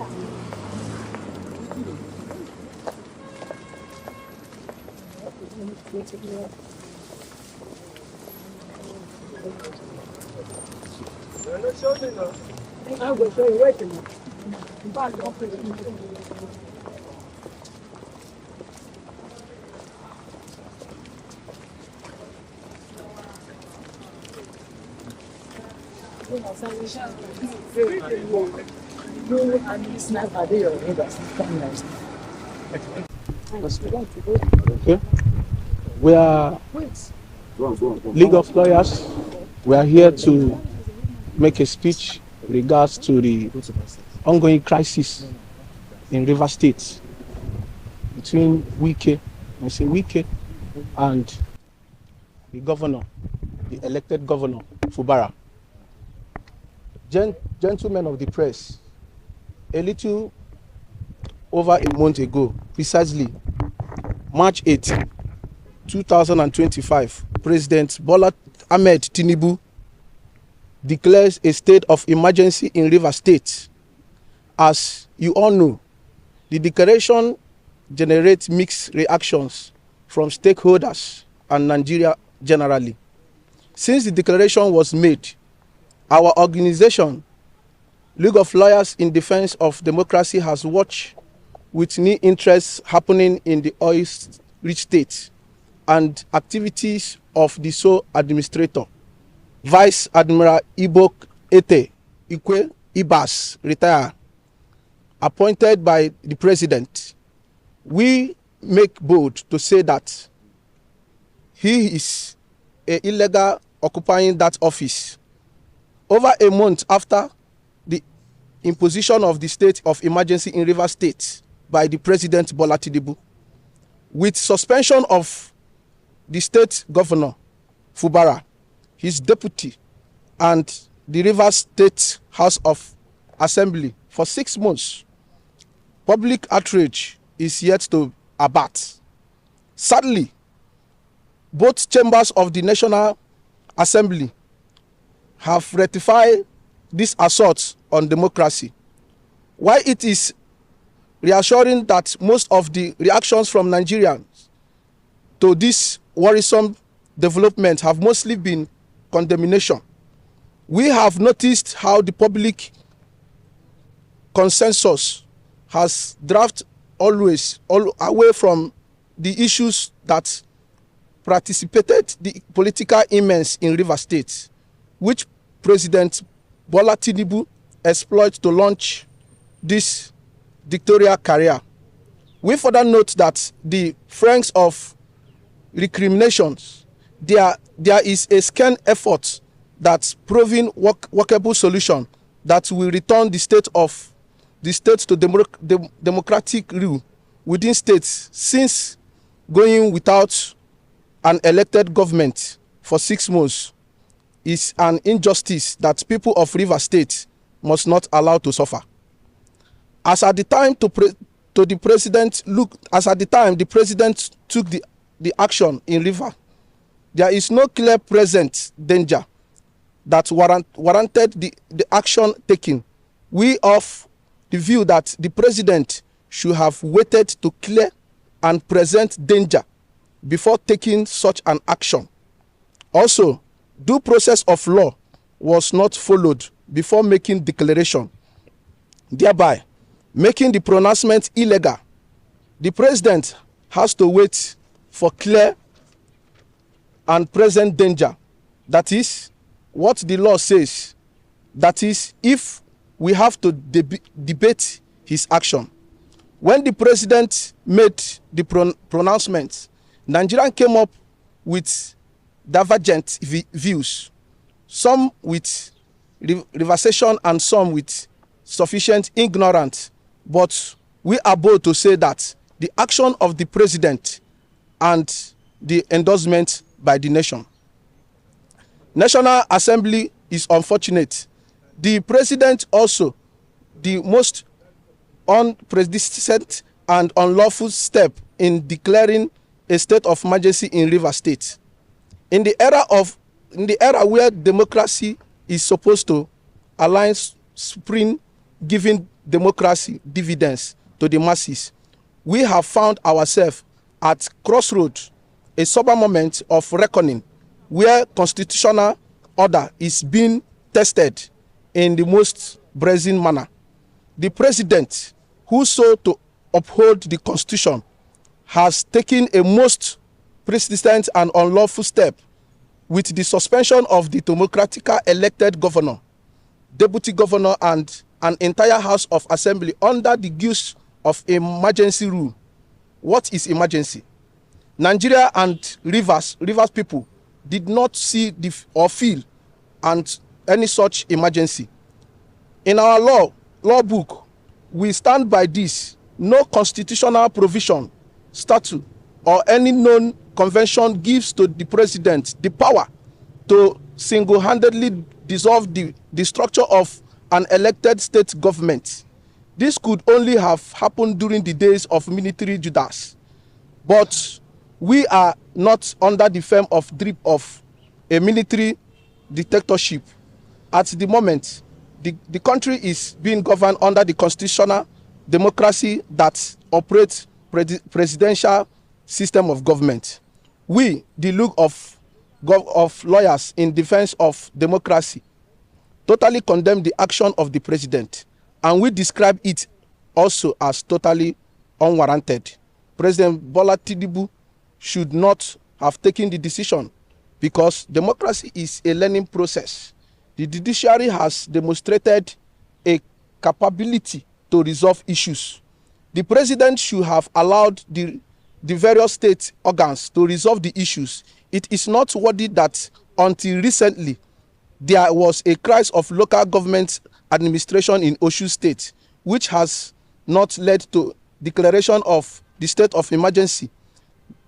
Okay. We are League of Lawyers. We are here to make a speech in regards to the ongoing crisis in Rivers State between Wike and the governor, the elected governor, Fubara. Gentlemen of the press, a little over a month ago, precisely March 8, 2025, President Bola Tinubu declares a state of emergency in Rivers State. As you all know, the declaration generates mixed reactions from stakeholders and Nigeria generally. Since the declaration was made, our organization, League of Lawyers in Defense of Democracy, has watched with new interests happening in the oil-rich state and activities of the sole administrator, Vice Admiral Ibok Ete Ikwe Ibas, retired, appointed by the president. We make bold to say that he is illegal occupying that office. Over a month after the imposition of the state of emergency in Rivers State by the President Bola Tinubu, with suspension of the state governor, Fubara, his deputy, and the Rivers State House of Assembly for 6 months, public outrage is yet to abate. Sadly, both chambers of the National Assembly have ratified this assault on democracy. While it is reassuring that most of the reactions from Nigerians to this worrisome development have mostly been condemnation, we have noticed how the public consensus has drifted always away from the issues that participated the political immense in Rivers State, which President Bola Tinubu exploited to launch this dictatorial career. We further note that the franks of recriminations, there is a scan effort that's proving workable solution that will return the state to democratic rule within states, since going without an elected government for 6 months is an injustice that people of Rivers State must not allow to suffer. As at the time the president took the action in River, there is no clear present danger that warranted the action taken. We of the view that the president should have waited to clear and present danger before taking such an action. Also, due process of law was not followed before making declaration, thereby making the pronouncement illegal. The president has to wait for clear and present danger. That is what the law says. That is, if we have to debate his action. When the president made the pronouncement, Nigerians came up with divergent views, some with reversation and some with sufficient ignorance. But we are bold to say that the action of the president and the endorsement by the nation. National Assembly is unfortunate. The president also, the most unprecedented and unlawful step in declaring a state of emergency in Rivers State. In the era where democracy is supposed to align supreme giving democracy dividends to the masses, we have found ourselves at crossroads, a sober moment of reckoning where constitutional order is being tested in the most brazen manner. The president, who sought to uphold the constitution, has taken a most persistent and unlawful step with the suspension of the democratically elected governor, deputy governor, and an entire House of Assembly under the guise of emergency rule. What is emergency? Nigeria and Rivers people did not see or feel any such emergency. In our law book, we stand by this. No constitutional provision, statute, or any known convention gives to the president the power to single-handedly dissolve the structure of an elected state government. This could only have happened during the days of military Judas. But we are not under the firm of drip of a military dictatorship. At the moment, the country is being governed under the constitutional democracy that operates presidential system of government. We, the League of Lawyers in Defense of Democracy, totally condemn the action of the president, and we describe it also as totally unwarranted. President Bola Tinubu should not have taken the decision because democracy is a learning process. The judiciary has demonstrated a capability to resolve issues. The president should have allowed the various state organs to resolve the issues. It is not worthy that until recently there was a crisis of local government administration in Osun State, which has not led to declaration of the state of emergency.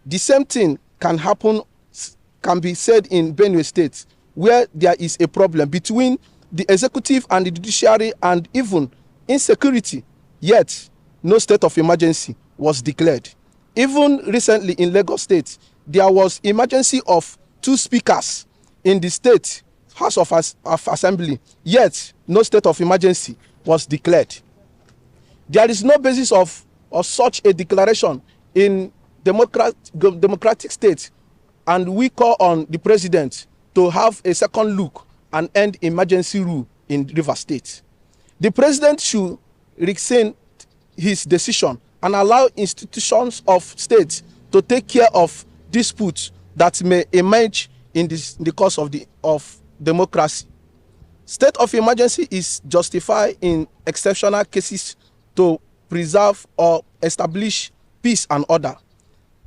The same thing can be said in Benue State, where there is a problem between the executive and the judiciary and even insecurity, yet no state of emergency was declared. Even recently in Lagos State, there was emergency of 2 speakers in the state House of Assembly, yet no state of emergency was declared. There is no basis of such a declaration in democratic states, and we call on the president to have a second look and end emergency rule in Rivers State. The president should rescind his decision and allow institutions of states to take care of disputes that may emerge in the course of democracy. State of emergency is justified in exceptional cases to preserve or establish peace and order,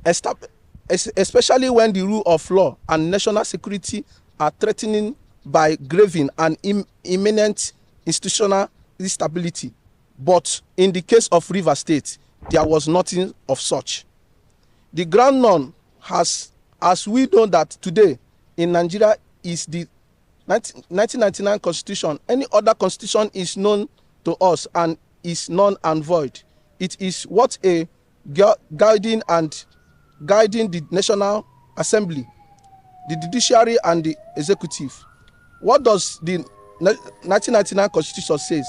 especially when the rule of law and national security are threatened by grave and imminent institutional instability. But in the case of Rivers State, there was nothing of such. The ground known as we know that today in Nigeria is the 1999 Constitution. Any other constitution is known to us and is null and void. It is what a guiding the National Assembly, the judiciary, and the executive. What does the 1999 Constitution says?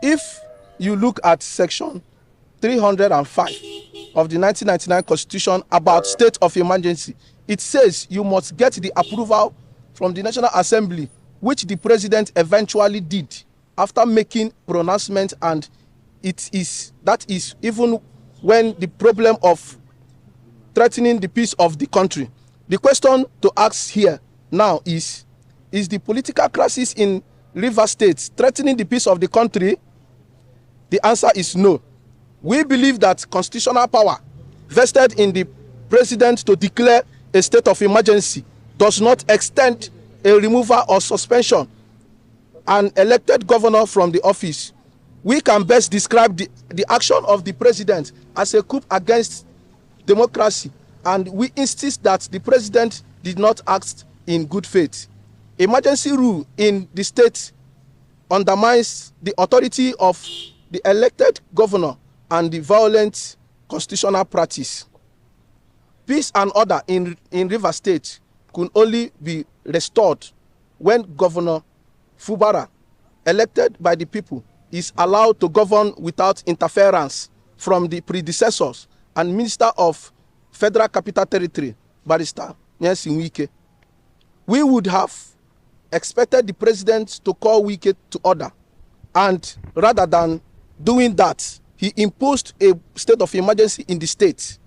If you look at section 305 of the 1999 Constitution about state of emergency, it says you must get the approval from the National Assembly, which the president eventually did after making pronouncement, and that is even when the problem of threatening the peace of the country. The question to ask here now is the political crisis in Rivers State threatening the peace of the country? The answer is no. We believe that constitutional power vested in the president to declare a state of emergency does not extend a removal or suspension an elected governor from the office. We can best describe the action of the president as a coup against democracy, and we insist that the president did not act in good faith. Emergency rule in the state undermines the authority of the elected governor and the violent constitutional practice. Peace and order in Rivers State could only be restored when Governor Fubara, elected by the people, is allowed to govern without interference from the predecessors and Minister of Federal Capital Territory, Barrister Wike, we would have expected the president to call Wike to order, and rather than doing that, he imposed a state of emergency in the state.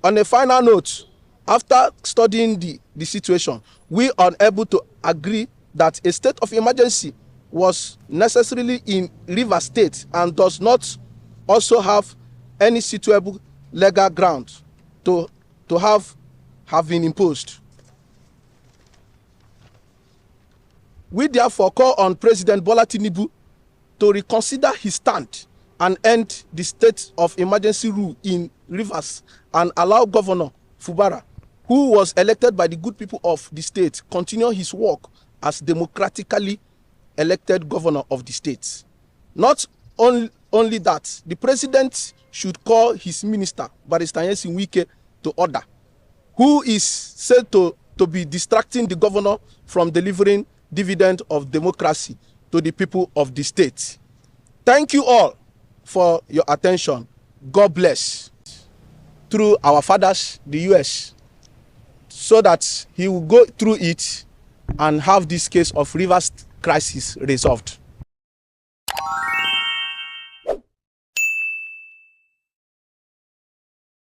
On a final note, after studying the situation, we are unable to agree that a state of emergency was necessarily in Rivers State and does not also have any suitable legal ground to have been imposed. We therefore call on President Bola Tinubu to reconsider his stand and end the state of emergency rule in Rivers and allow Governor Fubara, who was elected by the good people of the state, continue his work as democratically elected governor of the state. Not only that, the president should call his minister, Barrister Wike, to order, who is said to be distracting the governor from delivering dividend of democracy to the people of the state. Thank you all for your attention. God bless. Through our fathers, the US, so that he will go through it and have this case of Rivers crisis resolved.